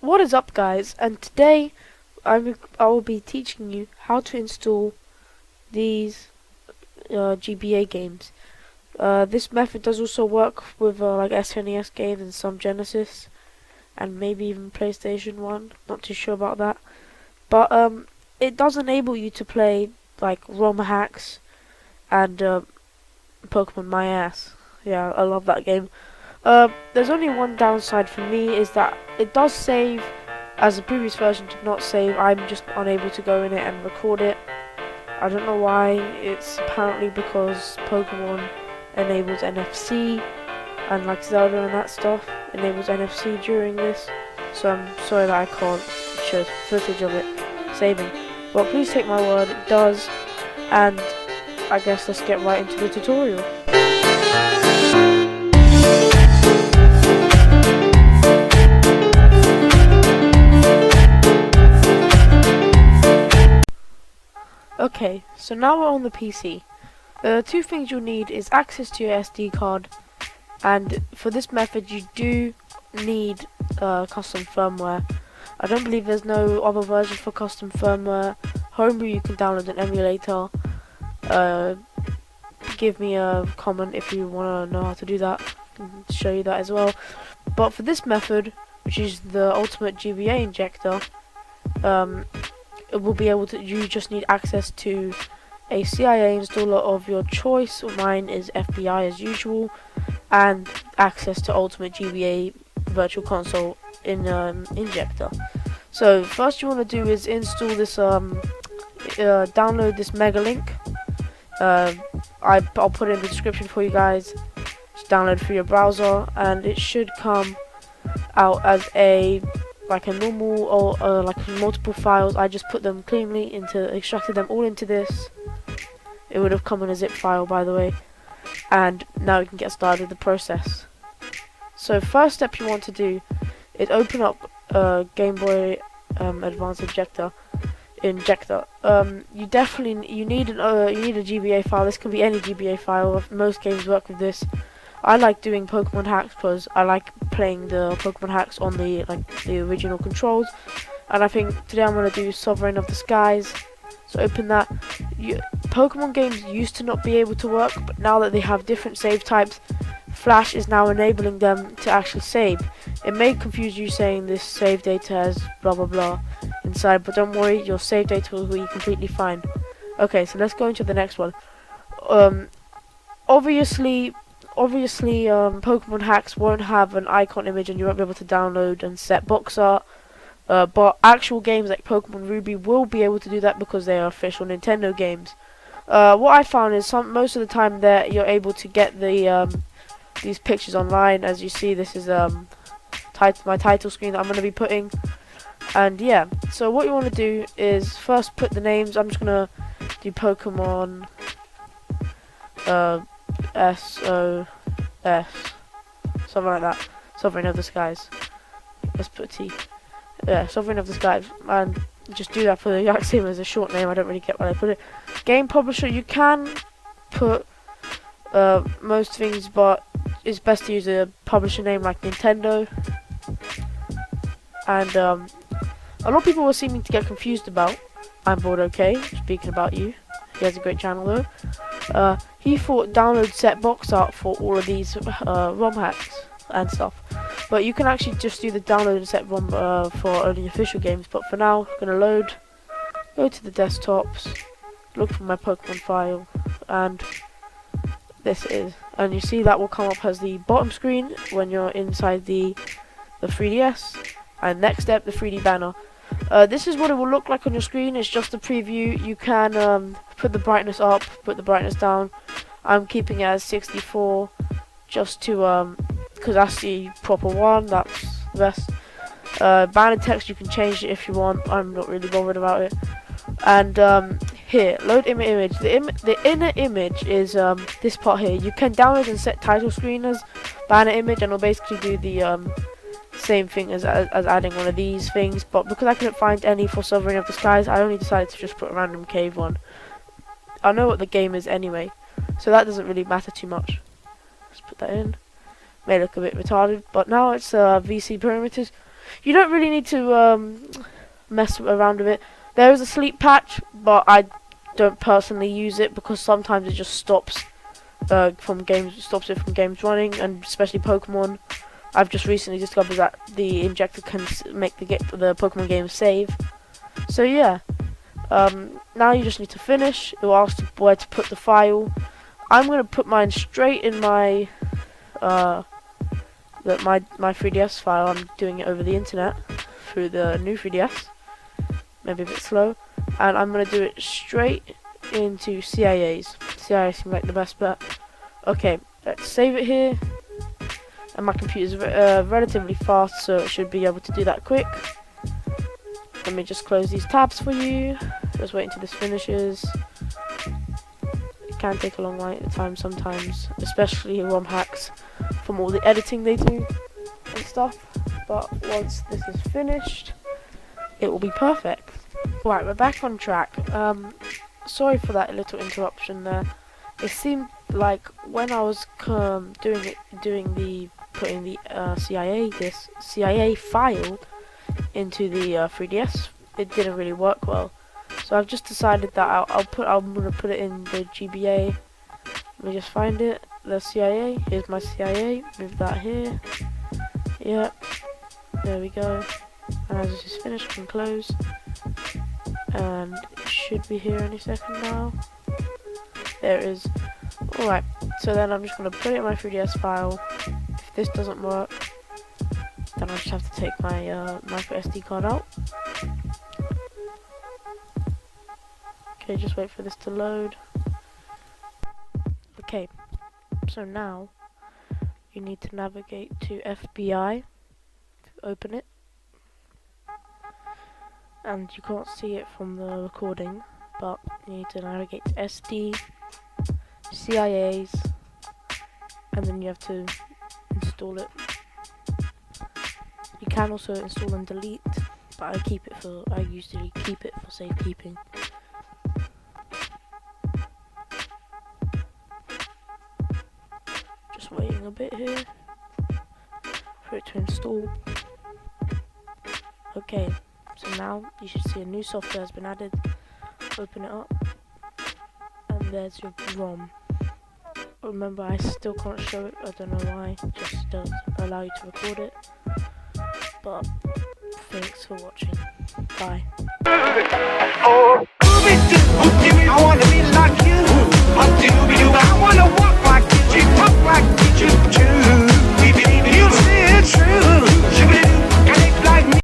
What is up, guys? And today I will be teaching you how to install these GBA games. This method does also work with like SNES games and some Genesis and maybe even PlayStation 1. Not too sure about that, but it does enable you to play like ROM hacks and Pokemon My Ass. Yeah, I love that game. There's only one downside for me, is that it does save, as the previous version did not save. I'm just unable to go in it and record it. I don't know why. It's apparently because Pokemon enables NFC, and like Zelda and that stuff enables NFC during this. So I'm sorry that I can't show footage of it saving. But please take my word, it does. And I guess let's get right into the tutorial. Okay, so now we're on the PC. The two things you'll need is access to your SD card, and for this method you do need custom firmware. I don't believe there's no other version for custom firmware. Homebrew, you can download an emulator. Give me a comment if you want to know how to do that. I can show you that as well. But for this method, which is the ultimate GBA injector, it will be able to. You just need access to a CIA installer of your choice. Mine is FBI as usual, and access to Ultimate GBA Virtual Console in injector. So first you want to do is install this. Download this Megalink. I'll put it in the description for you guys. Just download through your browser, and it should come out as like a normal, or like multiple files. I just put them cleanly extracted them all into this. It would have come in a zip file, by the way. And now we can get started with the process. So first step you want to do is open up Gameboy Advanced Injector. You need a GBA file. This can be any GBA file. Most games work with this. I like doing Pokemon hacks because I like playing the Pokemon hacks on the original controls, and I think today I'm going to do Sovereign of the Skies. So open that. Pokemon games used to not be able to work, but now that they have different save types, Flash is now enabling them to actually save. It may confuse you saying this save data has blah blah blah inside, but don't worry, your save data will be completely fine. Okay, so let's go into the next one. Obviously, Pokemon hacks won't have an icon image, and you won't be able to download and set box art. But actual games like Pokemon Ruby will be able to do that because they are official Nintendo games. What I found is most of the time that you're able to get these pictures online. As you see, this is my title screen that I'm going to be putting. And yeah, so what you want to do is first put the names. I'm just going to do Pokemon SOS, something like that. Sovereign of the Skies. Let's put T. Yeah, Sovereign of the Skies. And just do that for the exact same as a short name. I don't really get why I put it. Game publisher, you can put most things, but it's best to use a publisher name like Nintendo. And a lot of people were seeming to get confused about I'm Bored OK, speaking about you. He has a great channel though. He thought download set box art for all of these ROM hacks and stuff. But you can actually just do the download and set ROM for only official games. But for now, I'm going to go to the desktops, look for my Pokemon file, and this is. And you see that will come up as the bottom screen when you're inside the 3DS. And next step, the 3D banner. This is what it will look like on your screen. It's just a preview. You can put the brightness up, put the brightness down. I'm keeping it as 64 just to because that's the proper one. That's the best. Banner text, you can change it if you want. I'm not really bothered about it. And here, load image. The inner image is this part here. You can download and set title screen as banner image, and it'll basically do the same thing as adding one of these things. But because I couldn't find any for Sovereign of the Skies, I only decided to just put a random cave one. I know what the game is anyway, so that doesn't really matter too much. Let's put that in. May look a bit retarded, but now it's VC perimeters. You don't really need to mess around with it. There is a sleep patch, but I don't personally use it because sometimes it just stops it from games running, and especially Pokemon. I've just recently discovered that the injector can make the Pokemon game save. So yeah, now you just need to finish. It will ask where to put the file. I'm gonna put mine straight in my my 3DS file. I'm doing it over the internet through the new 3DS. Maybe a bit slow, and I'm gonna do it straight into CIAs. CIA seems like the best bet. Okay, let's save it here. And my computer's relatively fast, so it should be able to do that quick. Let me just close these tabs for you. Just wait until this finishes. It can take a long time sometimes, especially ROM hacks from all the editing they do and stuff. But once this is finished, it will be perfect. Right, we're back on track. Sorry for that little interruption there. It seemed like when I was putting the CIA file into the 3DS, it didn't really work well. So I've just decided that I'm gonna put it in the GBA. Let me just find it. The CIA. Here's my CIA. Move that here. Yep. There we go. And as this is finished, I can close. And it should be here any second now. There it is. Alright, so then I'm just going to put it in my 3DS file. If this doesn't work, then I just have to take my micro SD card out. Okay, just wait for this to load. Okay, so now you need to navigate to FBI, open it, and you can't see it from the recording, but you need to navigate to SD, CIAs, and then you have to install it. You can also install and delete, but I usually keep it for safekeeping. Just waiting a bit here for it to install. Okay, so now you should see a new software has been added. Open it up, and there's your ROM. Remember, I still can't show it, I don't know why, it just doesn't allow you to record it. But thanks for watching. Bye. Oh, I wanna be like you. I wanna walk like you, talk like you, you say it's true.